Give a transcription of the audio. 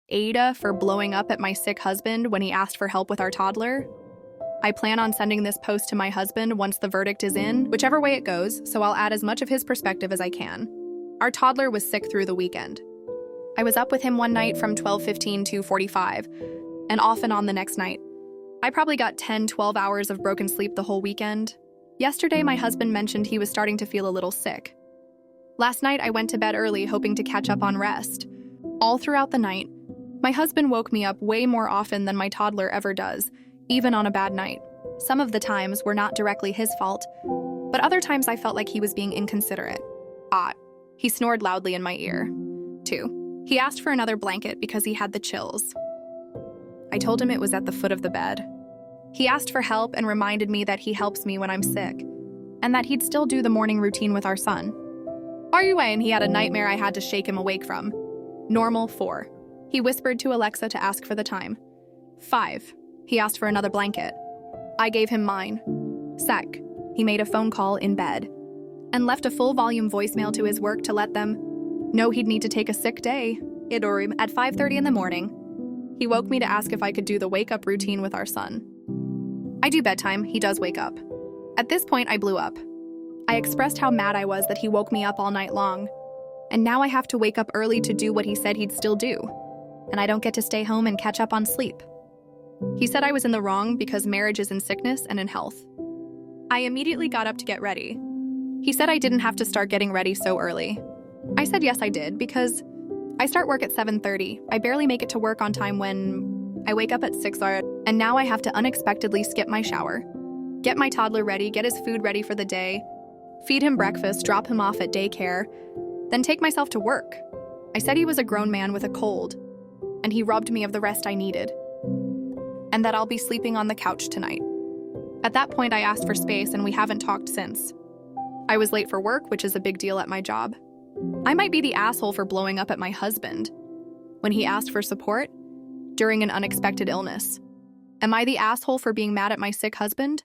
Ada for blowing up at my sick husband when he asked for help with our toddler. I plan on sending this post to my husband once the verdict is in, whichever way it goes, so I'll add as much of his perspective as I can. Our toddler was sick through the weekend. I was up with him one night from 12:15 to 45, and off and on the next night. I probably got 10-12 hours of broken sleep the whole weekend. Yesterday, my husband mentioned he was starting to feel a little sick. Last night, I went to bed early, hoping to catch up on rest. All throughout the night, my husband woke me up way more often than my toddler ever does, even on a bad night. Some of the times were not directly his fault, but other times I felt like he was being inconsiderate. He snored loudly in my ear. 2. He asked for another blanket because he had the chills. I told him it was at the foot of the bed. He asked for help and reminded me that he helps me when I'm sick, and that he'd still do the morning routine with our son. And he had a nightmare I had to shake him awake from. Normal 4. He whispered to Alexa to ask for the time. 5. He asked for another blanket. I gave him mine. 6. He made a phone call in bed and left a full volume voicemail to his work to let them know he'd need to take a sick day. At 5:30 in the morning, he woke me to ask if I could do the wake-up routine with our son. I do bedtime, he does wake up. At this point, I blew up. I expressed how mad I was that he woke me up all night long, and now I have to wake up early to do what he said he'd still do, and I don't get to stay home and catch up on sleep. He said I was in the wrong because marriage is in sickness and in health. I immediately got up to get ready. He said I didn't have to start getting ready so early. I said yes, I did, because I start work at 7:30. I barely make it to work on time when I wake up at 6, and now I have to unexpectedly skip my shower, get my toddler ready, get his food ready for the day, feed him breakfast, drop him off at daycare, then take myself to work. I said he was a grown man with a cold, and he robbed me of the rest I needed, and that I'll be sleeping on the couch tonight. At that point, I asked for space, and we haven't talked since. I was late for work, which is a big deal at my job. I might be the asshole for blowing up at my husband when he asked for support during an unexpected illness. Am I the asshole for being mad at my sick husband?